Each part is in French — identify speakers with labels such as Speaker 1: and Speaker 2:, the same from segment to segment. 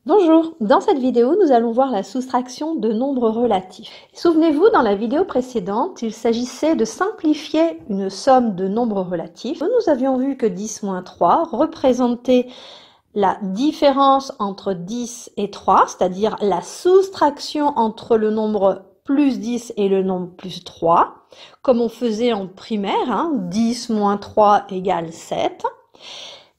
Speaker 1: Bonjour, dans cette vidéo, nous allons voir la soustraction de nombres relatifs. Souvenez-vous, dans la vidéo précédente, il s'agissait de simplifier une somme de nombres relatifs. Nous avions vu que 10 moins 3 représentait la différence entre 10 et 3, c'est-à-dire la soustraction entre le nombre plus 10 et le nombre plus 3, comme on faisait en primaire, 10 moins 3 égale 7.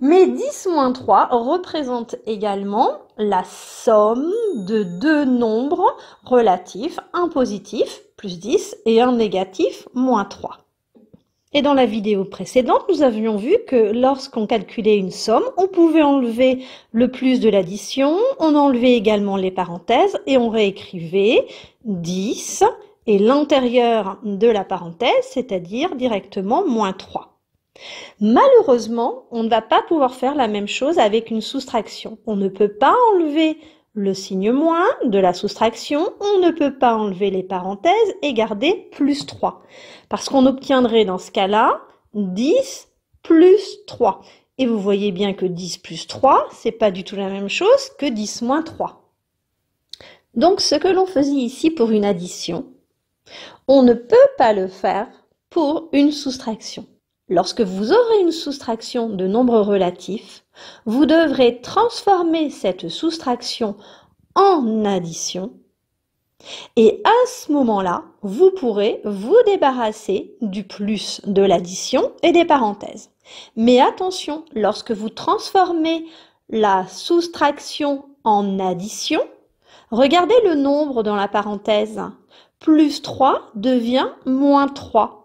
Speaker 1: Mais 10 moins 3 représente également la somme de deux nombres relatifs, un positif, plus 10, et un négatif, moins 3. Et dans la vidéo précédente, nous avions vu que lorsqu'on calculait une somme, on pouvait enlever le plus de l'addition, on enlevait également les parenthèses et on réécrivait 10 et l'intérieur de la parenthèse, c'est-à-dire directement moins 3. Malheureusement, on ne va pas pouvoir faire la même chose avec une soustraction. On ne peut pas enlever le signe moins de la soustraction, on ne peut pas enlever les parenthèses et garder plus 3. Parce qu'on obtiendrait dans ce cas-là 10 plus 3. Et vous voyez bien que 10 plus 3, c'est pas du tout la même chose que 10 moins 3. Donc ce que l'on faisait ici pour une addition, on ne peut pas le faire pour une soustraction. Lorsque vous aurez une soustraction de nombres relatifs, vous devrez transformer cette soustraction en addition et à ce moment-là, vous pourrez vous débarrasser du plus de l'addition et des parenthèses. Mais attention, lorsque vous transformez la soustraction en addition, regardez le nombre dans la parenthèse. Plus 3 devient moins 3.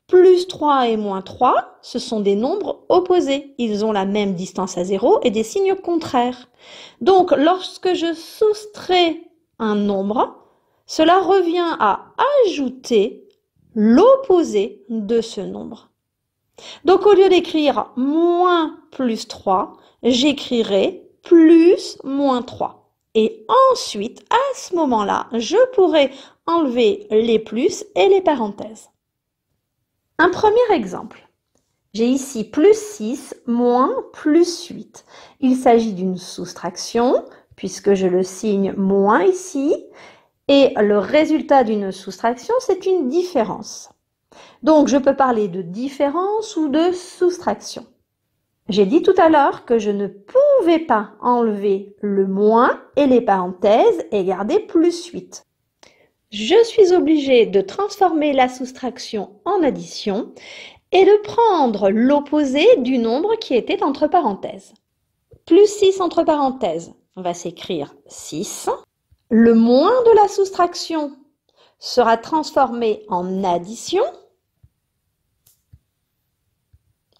Speaker 1: Plus 3 et moins 3, ce sont des nombres opposés. Ils ont la même distance à 0 et des signes contraires. Donc, lorsque je soustrais un nombre, cela revient à ajouter l'opposé de ce nombre. Donc, au lieu d'écrire moins plus 3, j'écrirai plus moins 3. Et ensuite, à ce moment-là, je pourrai enlever les plus et les parenthèses. Un premier exemple. J'ai ici plus 6 moins plus 8. Il s'agit d'une soustraction, puisque je le signe moins ici, et le résultat d'une soustraction, c'est une différence. Donc, je peux parler de différence ou de soustraction. J'ai dit tout à l'heure que je ne pouvais pas enlever le moins et les parenthèses et garder plus 8. Je suis obligée de transformer la soustraction en addition et de prendre l'opposé du nombre qui était entre parenthèses. Plus 6 entre parenthèses, on va s'écrire 6. Le moins de la soustraction sera transformé en addition.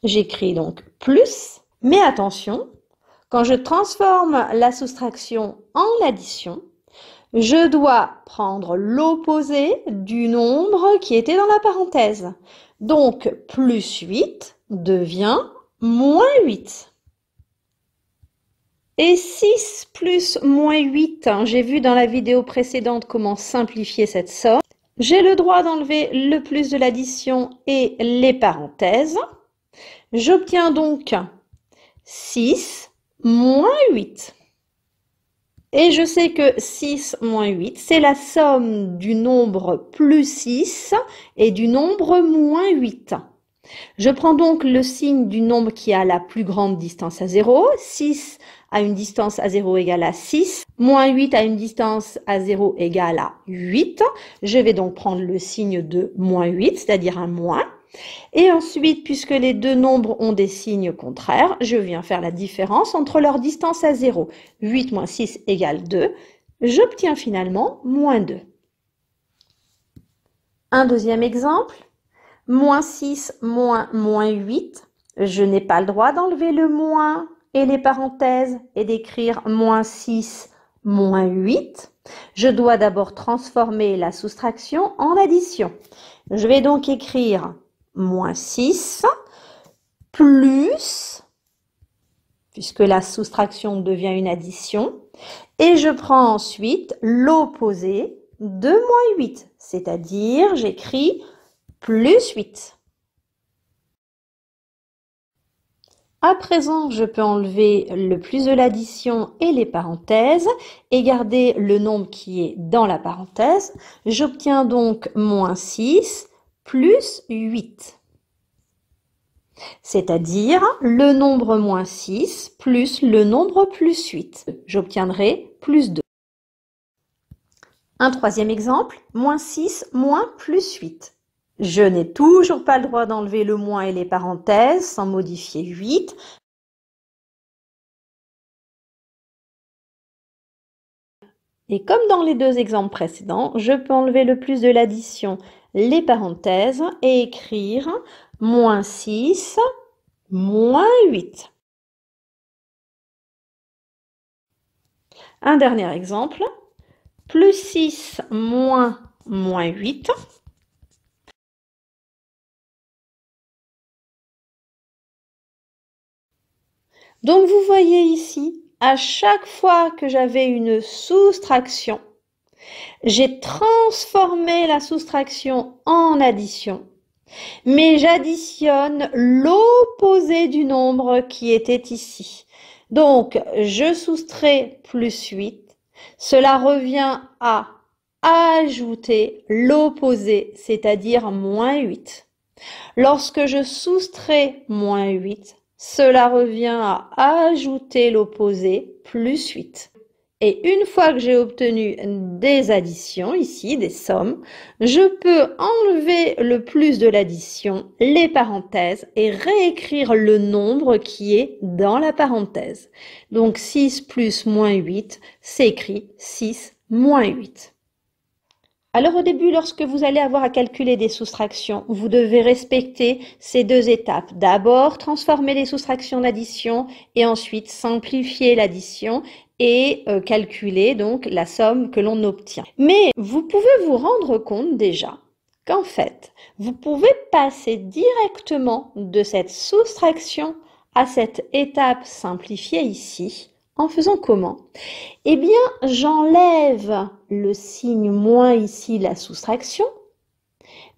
Speaker 1: J'écris donc plus, mais attention, quand je transforme la soustraction en addition, je dois prendre l'opposé du nombre qui était dans la parenthèse. Donc, plus 8 devient moins 8. Et 6 plus moins 8, j'ai vu dans la vidéo précédente comment simplifier cette somme. J'ai le droit d'enlever le plus de l'addition et les parenthèses. J'obtiens donc 6 moins 8. Et je sais que 6 moins 8, c'est la somme du nombre plus 6 et du nombre moins 8. Je prends donc le signe du nombre qui a la plus grande distance à 0. 6 a une distance à 0 égale à 6. Moins 8 a une distance à 0 égale à 8. Je vais donc prendre le signe de moins 8, c'est-à-dire un moins. Et ensuite, puisque les deux nombres ont des signes contraires, je viens faire la différence entre leur distance à 0. 8 moins 6 égale 2. J'obtiens finalement moins 2. Un deuxième exemple. Moins 6 moins 8. Je n'ai pas le droit d'enlever le moins et les parenthèses et d'écrire moins 6 moins 8. Je dois d'abord transformer la soustraction en addition. Je vais donc écrire moins 6 plus, puisque la soustraction devient une addition, et je prends ensuite l'opposé de moins 8, c'est-à-dire j'écris plus 8. À présent, je peux enlever le plus de l'addition et les parenthèses et garder le nombre qui est dans la parenthèse. J'obtiens donc moins 6 plus 8. C'est-à-dire le nombre moins 6 plus le nombre plus 8. J'obtiendrai plus 2. Un troisième exemple, moins 6 moins plus 8. Je n'ai toujours pas le droit d'enlever le moins et les parenthèses sans modifier 8. Et comme dans les deux exemples précédents, je peux enlever le plus de l'addition, les parenthèses, et écrire moins 6, moins 8. Un dernier exemple, plus 6 moins 8. Donc vous voyez ici, à chaque fois que j'avais une soustraction, j'ai transformé la soustraction en addition, mais j'additionne l'opposé du nombre qui était ici. Donc, je soustrais plus 8. Cela revient à ajouter l'opposé, c'est-à-dire moins 8. Lorsque je soustrais moins 8, cela revient à ajouter l'opposé, plus 8. Et une fois que j'ai obtenu des additions, ici, des sommes, je peux enlever le plus de l'addition, les parenthèses, et réécrire le nombre qui est dans la parenthèse. Donc 6 plus moins 8, c'est écrit 6 moins 8. Alors au début, lorsque vous allez avoir à calculer des soustractions, vous devez respecter ces deux étapes. D'abord, transformer les soustractions d'addition et ensuite simplifier l'addition et calculer donc la somme que l'on obtient. Mais vous pouvez vous rendre compte déjà qu'en fait, vous pouvez passer directement de cette soustraction à cette étape simplifiée ici. En faisant comment? Eh bien, j'enlève le signe moins ici, la soustraction,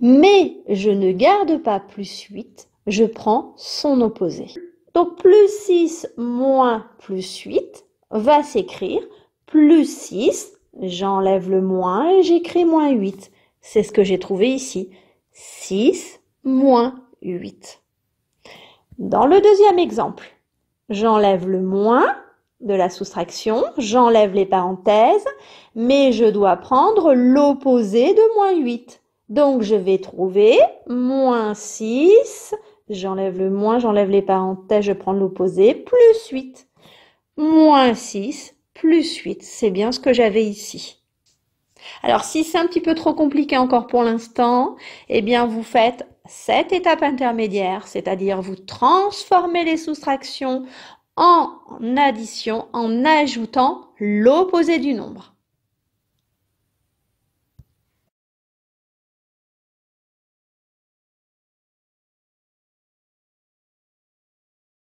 Speaker 1: mais je ne garde pas plus 8, je prends son opposé. Donc, plus 6 moins plus 8 va s'écrire plus 6, j'enlève le moins et j'écris moins 8. C'est ce que j'ai trouvé ici, 6 moins 8. Dans le deuxième exemple, j'enlève le moins de la soustraction, j'enlève les parenthèses, mais je dois prendre l'opposé de moins 8. Donc, je vais trouver moins 6, j'enlève le moins, j'enlève les parenthèses, je prends l'opposé, plus 8. Moins 6, plus 8, c'est bien ce que j'avais ici. Alors, si c'est un petit peu trop compliqué encore pour l'instant, eh bien, vous faites cette étape intermédiaire, c'est-à-dire vous transformez les soustractions en addition en ajoutant l'opposé du nombre.